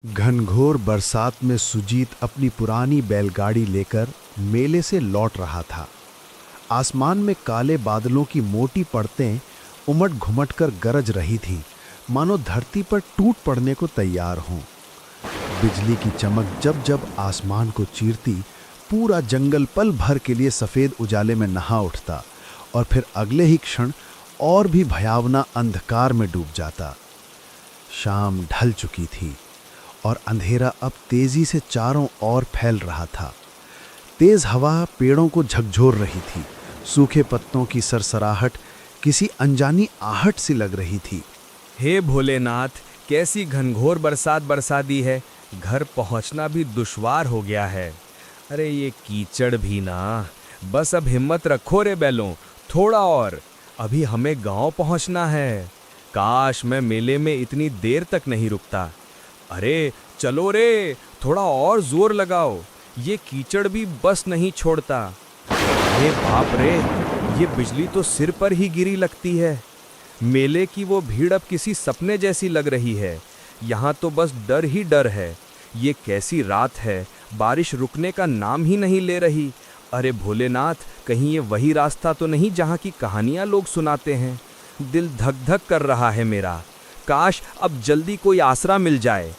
घनघोर बरसात में सुजीत अपनी पुरानी बैलगाड़ी लेकर मेले से लौट रहा था। आसमान में काले बादलों की मोटी परतें उमड़ घुमट कर गरज रही थीं, मानो धरती पर टूट पड़ने को तैयार हों। बिजली की चमक जब जब आसमान को चीरती, पूरा जंगल पल भर के लिए सफ़ेद उजाले में नहा उठता और फिर अगले ही क्षण और भी भयावना अंधकार में डूब जाता। शाम ढल चुकी थी और अंधेरा अब तेजी से चारों ओर फैल रहा था। तेज हवा पेड़ों को झकझोर रही थी। सूखे पत्तों की सरसराहट किसी अनजानी आहट सी लग रही थी। हे भोलेनाथ, कैसी घनघोर बरसात बरसा दी है। घर पहुंचना भी दुश्वार हो गया है। अरे ये कीचड़ भी ना। बस अब हिम्मत रखो रे बैलों, थोड़ा और, अभी हमें गांव पहुंचना है। काश मैं मेले में इतनी देर तक नहीं रुकता। अरे चलो रे, थोड़ा और जोर लगाओ, ये कीचड़ भी बस नहीं छोड़ता। हे बाप रे, ये बिजली तो सिर पर ही गिरी लगती है। मेले की वो भीड़ अब किसी सपने जैसी लग रही है। यहाँ तो बस डर ही डर है। ये कैसी रात है, बारिश रुकने का नाम ही नहीं ले रही। अरे भोलेनाथ, कहीं ये वही रास्ता तो नहीं जहाँ की कहानियाँ लोग सुनाते हैं। दिल धक धक कर रहा है मेरा। काश अब जल्दी कोई आसरा मिल जाए।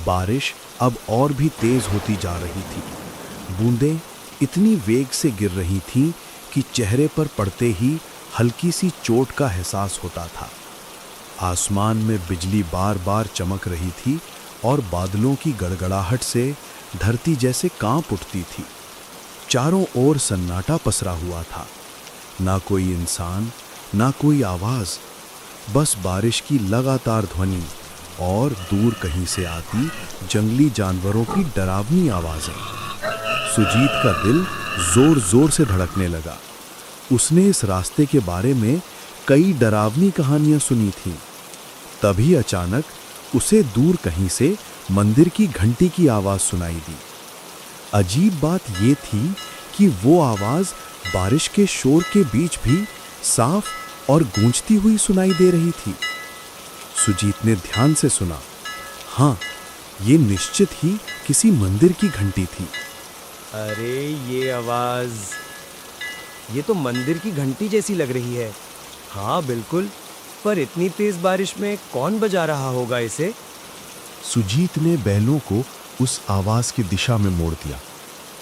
बारिश अब और भी तेज होती जा रही थी। बूंदें इतनी वेग से गिर रही थीं कि चेहरे पर पड़ते ही हल्की सी चोट का एहसास होता था। आसमान में बिजली बार बार चमक रही थी और बादलों की गड़गड़ाहट से धरती जैसे कांप उठती थी। चारों ओर सन्नाटा पसरा हुआ था। ना कोई इंसान, ना कोई आवाज, बस बारिश की लगातार ध्वनि और दूर कहीं से आती जंगली जानवरों की डरावनी आवाजें। सुजीत का दिल जोर जोर से धड़कने लगा। उसने इस रास्ते के बारे में कई डरावनी कहानियां सुनी थीं। तभी अचानक उसे दूर कहीं से मंदिर की घंटी की आवाज सुनाई दी। अजीब बात ये थी कि वो आवाज बारिश के शोर के बीच भी साफ और गूंजती हुई सुनाई दे रही थी। सुजीत ने ध्यान से सुना। हाँ, ये निश्चित ही किसी मंदिर की घंटी थी। अरे ये आवाज, ये तो मंदिर की घंटी जैसी लग रही है। हाँ बिल्कुल, पर इतनी तेज बारिश में कौन बजा रहा होगा इसे? सुजीत ने बैलों को उस आवाज की दिशा में मोड़ दिया।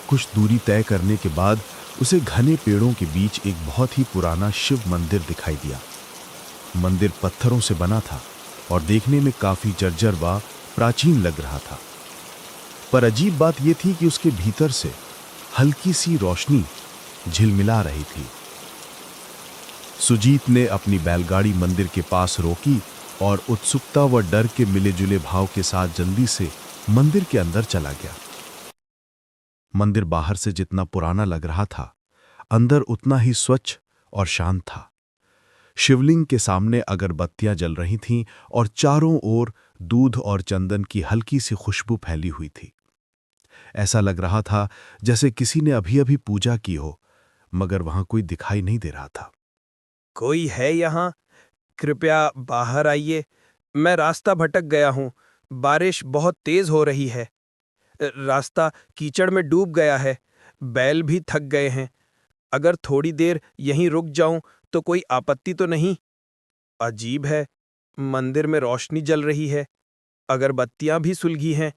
कुछ दूरी तय करने के बाद उसे घने पेड़ों के बीच एक बहुत ही पुराना शिव मंदिर दिखाई दिया। मंदिर पत्थरों से बना था और देखने में काफी जर्जर व प्राचीन लग रहा था। पर अजीब बात यह थी कि उसके भीतर से हल्की सी रोशनी झिलमिला रही थी। सुजीत ने अपनी बैलगाड़ी मंदिर के पास रोकी और उत्सुकता व डर के मिले जुले भाव के साथ जल्दी से मंदिर के अंदर चला गया। मंदिर बाहर से जितना पुराना लग रहा था, अंदर उतना ही स्वच्छ और शांत था। शिवलिंग के सामने अगरबत्तियां जल रही थीं और चारों ओर दूध और चंदन की हल्की सी खुशबू फैली हुई थी। ऐसा लग रहा था जैसे किसी ने अभी अभी पूजा की हो, मगर वहां कोई दिखाई नहीं दे रहा था। कोई है यहाँ? कृपया बाहर आइए, मैं रास्ता भटक गया हूँ। बारिश बहुत तेज हो रही है। रास्ता कीचड़ में डूब गया है। बैल भी थक गए हैं। अगर थोड़ी देर यहीं रुक जाऊं तो कोई आपत्ति तो नहीं? अजीब है, मंदिर में रोशनी जल रही है, अगरबत्तियां भी सुलगी हैं,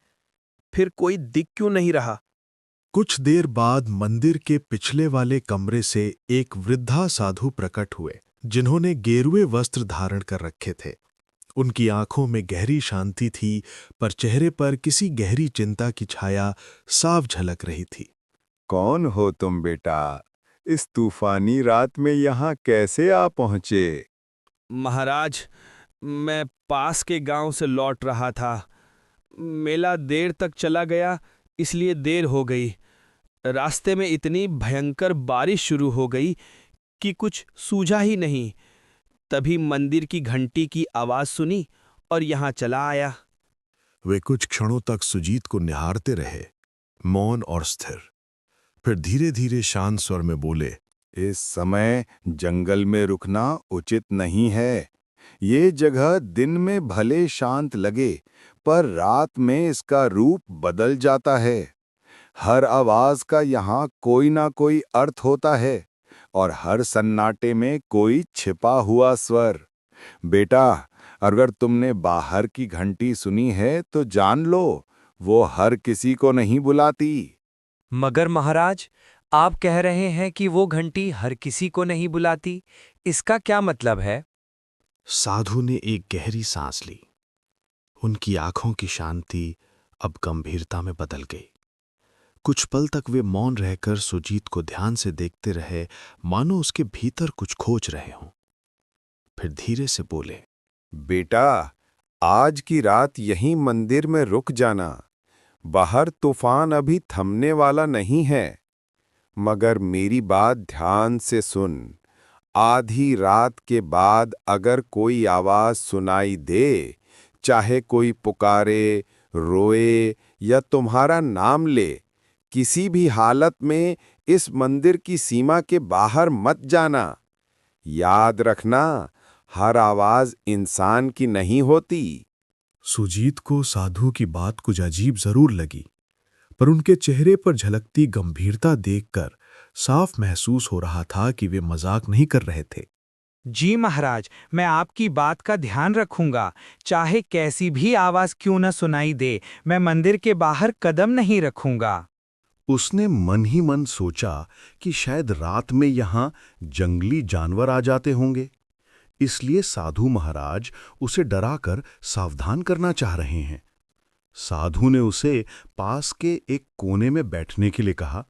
फिर कोई दिख क्यों नहीं रहा? कुछ देर बाद मंदिर के पिछले वाले कमरे से एक वृद्धा साधु प्रकट हुए, जिन्होंने गेरुए वस्त्र धारण कर रखे थे। उनकी आंखों में गहरी शांति थी, पर चेहरे पर किसी गहरी चिंता की छाया साफ झलक रही थी। कौन हो तुम बेटा? इस तूफानी रात में यहाँ कैसे आ पहुँचे? महाराज, मैं पास के गांव से लौट रहा था। मेला देर तक चला गया, इसलिए देर हो गई। रास्ते में इतनी भयंकर बारिश शुरू हो गई कि कुछ सूझा ही नहीं। तभी मंदिर की घंटी की आवाज सुनी और यहाँ चला आया। वे कुछ क्षणों तक सुजीत को निहारते रहे, मौन और स्थिर। फिर धीरे धीरे शांत स्वर में बोले, इस समय जंगल में रुकना उचित नहीं है। ये जगह दिन में भले शांत लगे, पर रात में इसका रूप बदल जाता है। हर आवाज का यहाँ कोई ना कोई अर्थ होता है और हर सन्नाटे में कोई छिपा हुआ स्वर। बेटा, अगर तुमने बाहर की घंटी सुनी है तो जान लो, वो हर किसी को नहीं बुलाती। मगर महाराज, आप कह रहे हैं कि वो घंटी हर किसी को नहीं बुलाती, इसका क्या मतलब है? साधु ने एक गहरी सांस ली। उनकी आंखों की शांति अब गंभीरता में बदल गई। कुछ पल तक वे मौन रहकर सुजीत को ध्यान से देखते रहे, मानो उसके भीतर कुछ खोज रहे हों। फिर धीरे से बोले, बेटा, आज की रात यहीं मंदिर में रुक जाना। बाहर तूफान अभी थमने वाला नहीं है। मगर मेरी बात ध्यान से सुन। आधी रात के बाद अगर कोई आवाज सुनाई दे, चाहे कोई पुकारे, रोए या तुम्हारा नाम ले, किसी भी हालत में इस मंदिर की सीमा के बाहर मत जाना। याद रखना, हर आवाज इंसान की नहीं होती। सुजीत को साधु की बात कुछ अजीब जरूर लगी, पर उनके चेहरे पर झलकती गंभीरता देखकर साफ महसूस हो रहा था कि वे मजाक नहीं कर रहे थे। जी महाराज, मैं आपकी बात का ध्यान रखूंगा। चाहे कैसी भी आवाज क्यों न सुनाई दे, मैं मंदिर के बाहर कदम नहीं रखूंगा। उसने मन ही मन सोचा कि शायद रात में यहां जंगली जानवर आ जाते होंगे, इसलिए साधु महाराज उसे डराकर सावधान करना चाह रहे हैं। साधु ने उसे पास के एक कोने में बैठने के लिए कहा।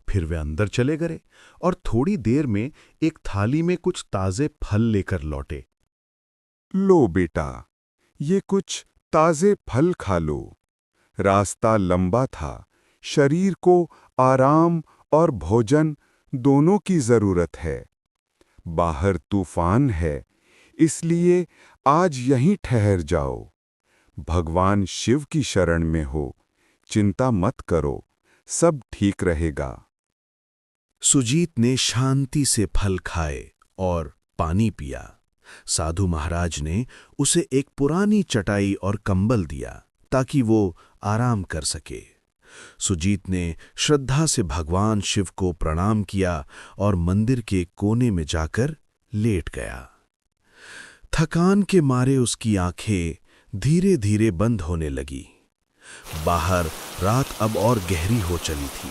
फिर वे अंदर चले गए और थोड़ी देर में एक थाली में कुछ ताजे फल लेकर लौटे। लो बेटा, ये कुछ ताजे फल खा लो। रास्ता लंबा था, शरीर को आराम और भोजन दोनों की जरूरत है। बाहर तूफान है, इसलिए आज यहीं ठहर जाओ। भगवान शिव की शरण में हो, चिंता मत करो, सब ठीक रहेगा। सुजीत ने शांति से फल खाए और पानी पिया। साधु महाराज ने उसे एक पुरानी चटाई और कंबल दिया ताकि वो आराम कर सके। सुजीत ने श्रद्धा से भगवान शिव को प्रणाम किया और मंदिर के कोने में जाकर लेट गया। थकान के मारे उसकी आंखें धीरे धीरे बंद होने लगी। बाहर रात अब और गहरी हो चली थी।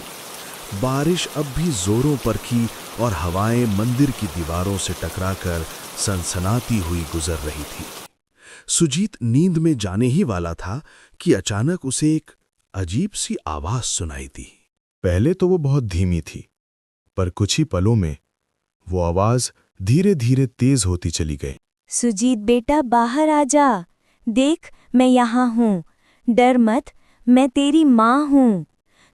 बारिश अब भी जोरों पर की और हवाएं मंदिर की दीवारों से टकराकर सनसनाती हुई गुजर रही थी। सुजीत नींद में जाने ही वाला था कि अचानक उसे एक अजीब सी आवाज सुनाई दी। पहले तो वो बहुत धीमी थी, पर कुछ ही पलों में वो आवाज धीरे धीरे तेज होती चली गई। सुजीत बेटा, बाहर आ जा। देख, मैं यहाँ हूँ। डर मत, मैं तेरी माँ हूँ।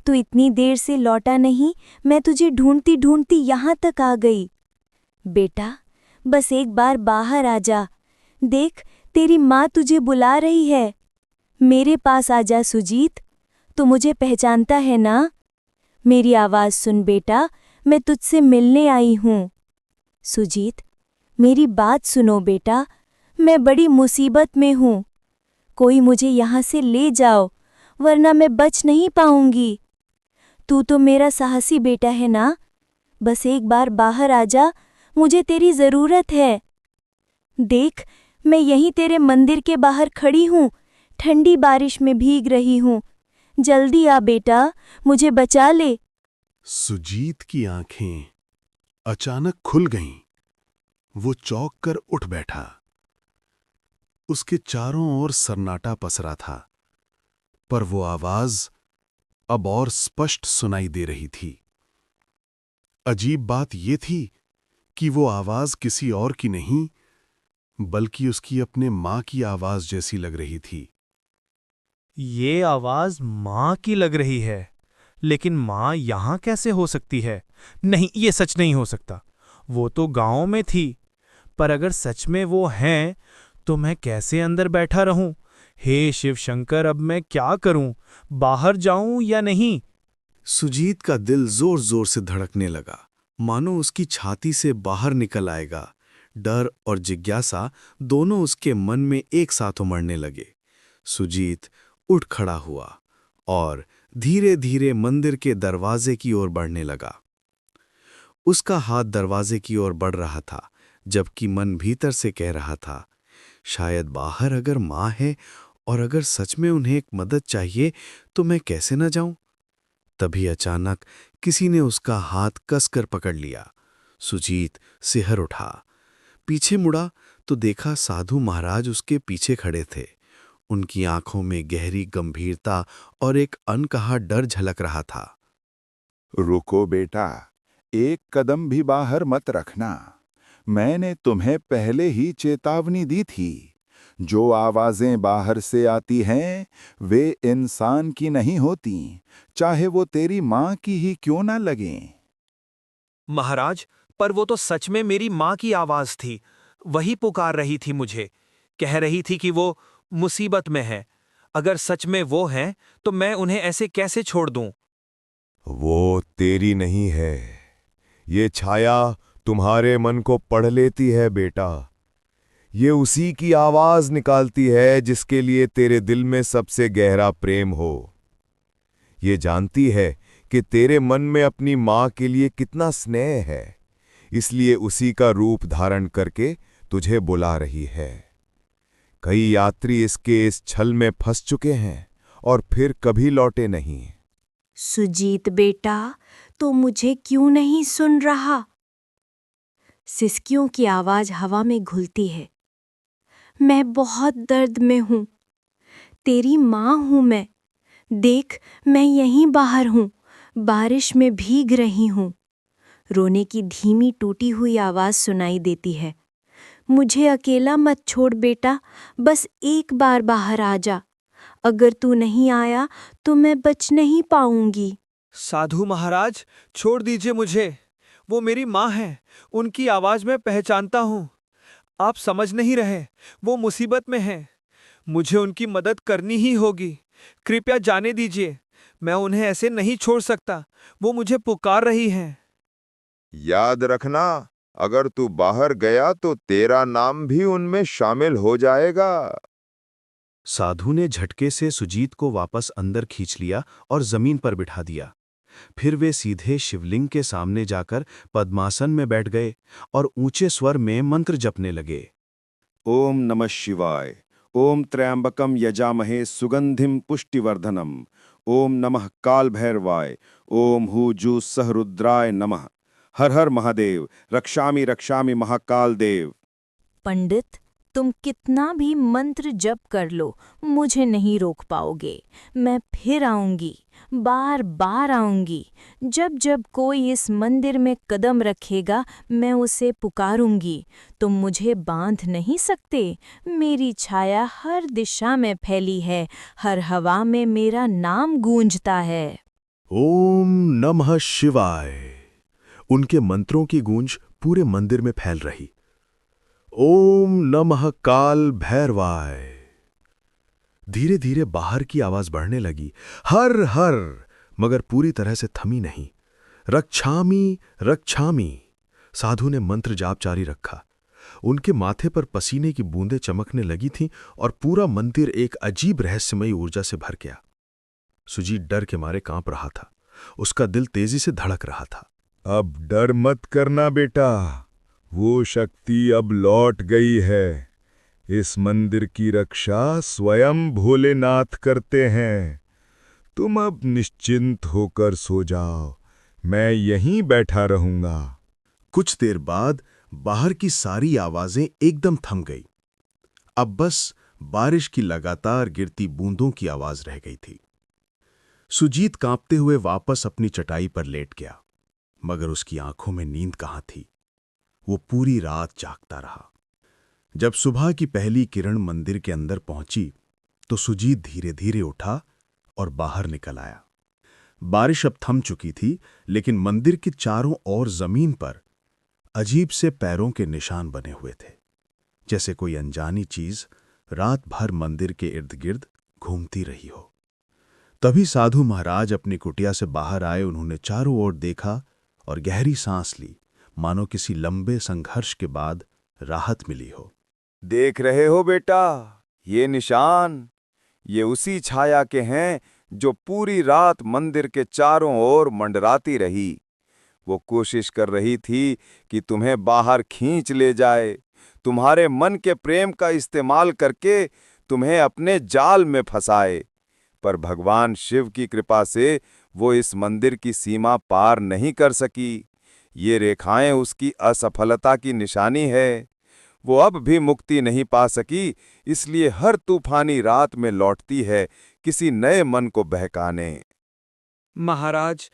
तू इतनी देर से लौटा नहीं, मैं तुझे ढूंढती ढूंढती यहाँ तक आ गई। बेटा, बस एक बार बाहर आ जा। देख, तेरी माँ तुझे बुला रही है। मेरे पास आ जा सुजीत। तू मुझे पहचानता है ना? मेरी आवाज़ सुन बेटा, मैं तुझसे मिलने आई हूँ। सुजीत, मेरी बात सुनो बेटा, मैं बड़ी मुसीबत में हूँ। कोई मुझे यहाँ से ले जाओ, वरना मैं बच नहीं पाऊंगी। तू तो मेरा साहसी बेटा है ना? बस एक बार बाहर आ जा, मुझे तेरी ज़रूरत है। देख, मैं यहीं तेरे मंदिर के बाहर खड़ी हूँ, ठंडी बारिश में भीग रही हूँ। जल्दी आ बेटा, मुझे बचा ले। सुजीत की आंखें अचानक खुल गईं। वो चौंक कर उठ बैठा। उसके चारों ओर सन्नाटा पसरा था, पर वो आवाज अब और स्पष्ट सुनाई दे रही थी। अजीब बात ये थी कि वो आवाज किसी और की नहीं, बल्कि उसकी अपने माँ की आवाज जैसी लग रही थी। ये आवाज माँ की लग रही है, लेकिन माँ यहाँ कैसे हो सकती है? नहीं, ये सच नहीं हो सकता। वो तो गांव में थी, पर अगर सच में वो हैं, तो मैं कैसे अंदर बैठा रहूं? हे शिव शंकर, अब मैं क्या करूं? बाहर जाऊं या नहीं? सुजीत का दिल जोर जोर से धड़कने लगा, मानो उसकी छाती से बाहर निकल आएगा। डर और जिज्ञासा दोनों उसके मन में एक साथ उमड़ने लगे। सुजीत उठ खड़ा हुआ और धीरे धीरे मंदिर के दरवाजे की ओर बढ़ने लगा। उसका हाथ दरवाजे की ओर बढ़ रहा था, जबकि मन भीतर से कह रहा था, शायद बाहर अगर माँ है और अगर सच में उन्हें एक मदद चाहिए तो मैं कैसे न जाऊं। तभी अचानक किसी ने उसका हाथ कसकर पकड़ लिया। सुजीत सिहर उठा, पीछे मुड़ा तो देखा साधु महाराज उसके पीछे खड़े थे। उनकी आंखों में गहरी गंभीरता और एक अनकहा डर झलक रहा था। रुको बेटा, एक कदम भी बाहर मत रखना। मैंने तुम्हें पहले ही चेतावनी दी थी। जो आवाजें बाहर से आती हैं, वे इंसान की नहीं होती, चाहे वो तेरी माँ की ही क्यों ना लगें। महाराज, पर वो तो सच में मेरी माँ की आवाज थी। वही पुकार रही थी मुझे, कह रही थी कि वो मुसीबत में है। अगर सच में वो हैं, तो मैं उन्हें ऐसे कैसे छोड़ दूं? वो तेरी नहीं है। ये छाया तुम्हारे मन को पढ़ लेती है बेटा। ये उसी की आवाज निकालती है जिसके लिए तेरे दिल में सबसे गहरा प्रेम हो। ये जानती है कि तेरे मन में अपनी माँ के लिए कितना स्नेह है, इसलिए उसी का रूप धारण करके तुझे बुला रही है। कई यात्री इसके इस छल में फंस चुके हैं और फिर कभी लौटे नहीं। सुजीत बेटा, तो मुझे क्यों नहीं सुन रहा? सिसकियों की आवाज हवा में घुलती है। मैं बहुत दर्द में हूँ। तेरी माँ हूँ मैं। देख, मैं यहीं बाहर हूँ, बारिश में भीग रही हूँ। रोने की धीमी टूटी हुई आवाज सुनाई देती है। मुझे अकेला मत छोड़ बेटा, बस एक बार बाहर आ जा। अगर तू नहीं आया तो मैं बच नहीं पाऊंगी। साधु महाराज, छोड़ दीजिए मुझे। वो मेरी माँ है, उनकी आवाज मैं पहचानता हूँ। आप समझ नहीं रहे, वो मुसीबत में हैं। मुझे उनकी मदद करनी ही होगी। कृपया जाने दीजिए, मैं उन्हें ऐसे नहीं छोड़ सकता। वो मुझे पुकार रही हैं। याद रखना, अगर तू बाहर गया तो तेरा नाम भी उनमें शामिल हो जाएगा। साधु ने झटके से सुजीत को वापस अंदर खींच लिया और जमीन पर बिठा दिया। फिर वे सीधे शिवलिंग के सामने जाकर पद्मासन में बैठ गए और ऊंचे स्वर में मंत्र जपने लगे। ओम नमः शिवाय, ओम त्र्यंबकम यजामहे सुगंधिम पुष्टिवर्धनम, ओम नमः काल भैरवाय, ओम हूजु सहरुद्राय नमः, हर हर महादेव, रक्षामि रक्षामि महाकाल देव। पंडित, तुम कितना भी मंत्र जप कर लो, मुझे नहीं रोक पाओगे। मैं फिर आऊंगी, बार बार आऊंगी। जब जब कोई इस मंदिर में कदम रखेगा, मैं उसे पुकारूंगी। तुम मुझे बांध नहीं सकते। मेरी छाया हर दिशा में फैली है, हर हवा में मेरा नाम गूंजता है। ओम नमः शिवाय। उनके मंत्रों की गूंज पूरे मंदिर में फैल रही। ओम नमः काल भैरवाय। धीरे धीरे बाहर की आवाज बढ़ने लगी, हर हर, मगर पूरी तरह से थमी नहीं। रक्षामि रक्षामि। साधु ने मंत्र जाप जारी रखा। उनके माथे पर पसीने की बूंदें चमकने लगी थीं और पूरा मंदिर एक अजीब रहस्यमयी ऊर्जा से भर गया। सुजीत डर के मारे कांप रहा था। उसका दिल तेजी से धड़क रहा था। अब डर मत करना बेटा, वो शक्ति अब लौट गई है। इस मंदिर की रक्षा स्वयं भोलेनाथ करते हैं। तुम अब निश्चिंत होकर सो जाओ, मैं यहीं बैठा रहूंगा। कुछ देर बाद बाहर की सारी आवाजें एकदम थम गई। अब बस बारिश की लगातार गिरती बूंदों की आवाज रह गई थी। सुजीत कांपते हुए वापस अपनी चटाई पर लेट गया, मगर उसकी आंखों में नींद कहाँ थी। वो पूरी रात जागता रहा। जब सुबह की पहली किरण मंदिर के अंदर पहुंची तो सुजीत धीरे धीरे उठा और बाहर निकल आया। बारिश अब थम चुकी थी, लेकिन मंदिर के चारों ओर जमीन पर अजीब से पैरों के निशान बने हुए थे, जैसे कोई अनजानी चीज रात भर मंदिर के इर्द गिर्द घूमती रही हो। तभी साधु महाराज अपनी कुटिया से बाहर आए। उन्होंने चारों ओर देखा और गहरी सांस ली, मानो किसी लंबे संघर्ष के बाद राहत मिली हो। देख रहे हो बेटा, ये निशान, ये उसी छाया के हैं जो पूरी रात मंदिर के चारों ओर मंडराती रही। वो कोशिश कर रही थी कि तुम्हें बाहर खींच ले जाए, तुम्हारे मन के प्रेम का इस्तेमाल करके तुम्हें अपने जाल में फंसाए। पर भगवान शिव की कृपा से वो इस मंदिर की सीमा पार नहीं कर सकी। ये रेखाएं उसकी असफलता की निशानी है। वो अब भी मुक्ति नहीं पा सकी, इसलिए हर तूफानी रात में लौटती है किसी नए मन को बहकाने। महाराज,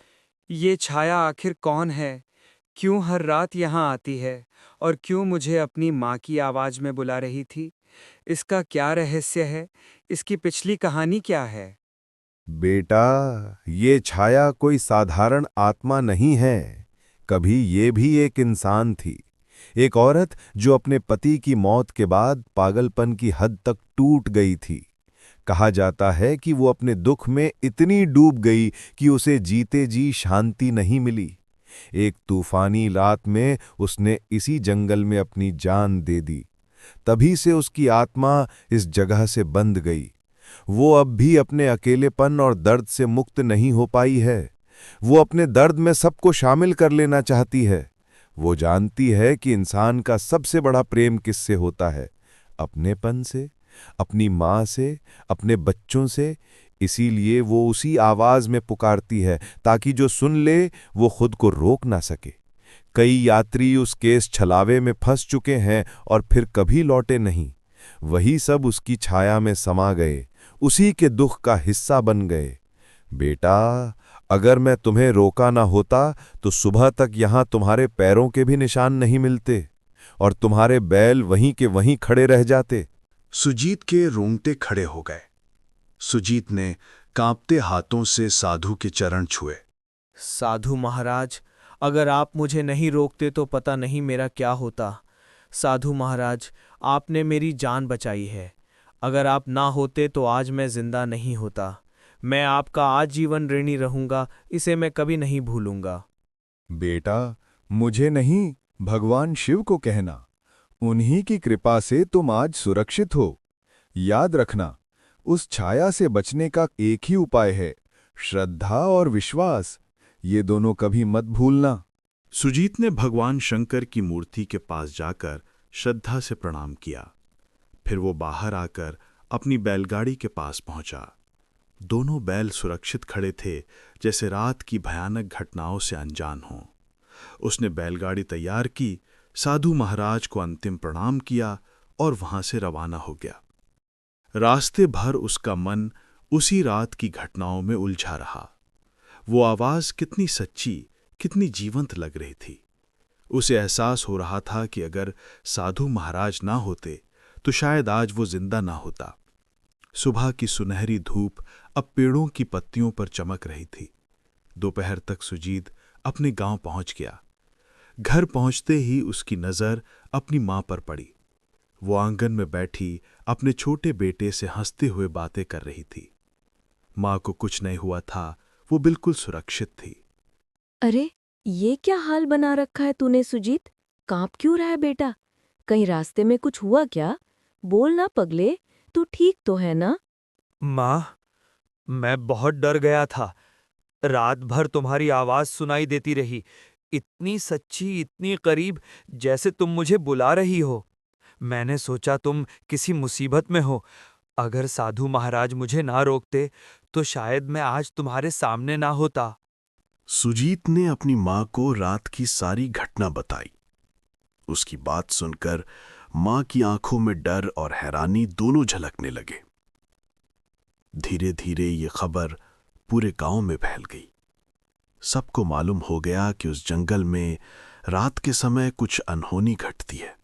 ये छाया आखिर कौन है? क्यों हर रात यहाँ आती है और क्यों मुझे अपनी माँ की आवाज में बुला रही थी? इसका क्या रहस्य है? इसकी पिछली कहानी क्या है? बेटा, ये छाया कोई साधारण आत्मा नहीं है। कभी ये भी एक इंसान थी, एक औरत जो अपने पति की मौत के बाद पागलपन की हद तक टूट गई थी। कहा जाता है कि वो अपने दुख में इतनी डूब गई कि उसे जीते जी शांति नहीं मिली। एक तूफानी रात में उसने इसी जंगल में अपनी जान दे दी। तभी से उसकी आत्मा इस जगह से बंध गई। वो अब भी अपने अकेलेपन और दर्द से मुक्त नहीं हो पाई है। वो अपने दर्द में सबको शामिल कर लेना चाहती है। वो जानती है कि इंसान का सबसे बड़ा प्रेम किससे होता है? अपनेपन से, अपनी माँ से, अपने बच्चों से। इसीलिए वो उसी आवाज में पुकारती है ताकि जो सुन ले वो खुद को रोक ना सके। कई यात्री उस केस छलावे में फंस चुके हैं और फिर कभी लौटे नहीं। वही सब उसकी छाया में समा गए, उसी के दुख का हिस्सा बन गए। बेटा, अगर मैं तुम्हें रोका ना होता तो सुबह तक यहां तुम्हारे पैरों के भी निशान नहीं मिलते और तुम्हारे बैल वहीं के वहीं खड़े रह जाते। सुजीत के रोंगटे खड़े हो गए। सुजीत ने कांपते हाथों से साधु के चरण छुए। साधु महाराज, अगर आप मुझे नहीं रोकते तो पता नहीं मेरा क्या होता। साधु महाराज, आपने मेरी जान बचाई है। अगर आप ना होते तो आज मैं जिंदा नहीं होता। मैं आपका आजीवन ऋणी रहूंगा, इसे मैं कभी नहीं भूलूंगा। बेटा, मुझे नहीं, भगवान शिव को कहना। उन्हीं की कृपा से तुम आज सुरक्षित हो। याद रखना, उस छाया से बचने का एक ही उपाय है, श्रद्धा और विश्वास। ये दोनों कभी मत भूलना। सुजीत ने भगवान शंकर की मूर्ति के पास जाकर श्रद्धा से प्रणाम किया। फिर वो बाहर आकर अपनी बैलगाड़ी के पास पहुंचा। दोनों बैल सुरक्षित खड़े थे, जैसे रात की भयानक घटनाओं से अनजान हों। उसने बैलगाड़ी तैयार की, साधु महाराज को अंतिम प्रणाम किया और वहां से रवाना हो गया। रास्ते भर उसका मन उसी रात की घटनाओं में उलझा रहा। वो आवाज कितनी सच्ची, कितनी जीवंत लग रही थी। उसे एहसास हो रहा था कि अगर साधु महाराज ना होते तो शायद आज वो जिंदा ना होता। सुबह की सुनहरी धूप अब पेड़ों की पत्तियों पर चमक रही थी। दोपहर तक सुजीत अपने गांव पहुंच गया। घर पहुंचते ही उसकी नजर अपनी मां पर पड़ी। वो आंगन में बैठी अपने छोटे बेटे से हंसते हुए बातें कर रही थी। मां को कुछ नहीं हुआ था, वो बिल्कुल सुरक्षित थी। अरे, ये क्या हाल बना रखा है तूने सुजीत? कांप क्यों रहा है बेटा? कहीं रास्ते में कुछ हुआ क्या? बोल ना पगले, तू ठीक तो है ना? माँ, मैं बहुत डर गया था। रात भर तुम्हारी आवाज सुनाई देती रही, इतनी सच्ची, इतनी करीब, जैसे तुम मुझे बुला रही हो। मैंने सोचा तुम किसी मुसीबत में हो। अगर साधु महाराज मुझे ना रोकते तो शायद मैं आज तुम्हारे सामने ना होता। सुजीत ने अपनी मां को रात की सारी घटना बताई। उसकी बात सुनकर मां की आंखों में डर और हैरानी दोनों झलकने लगे। धीरे धीरे ये खबर पूरे गांव में फैल गई। सबको मालूम हो गया कि उस जंगल में रात के समय कुछ अनहोनी घटती है।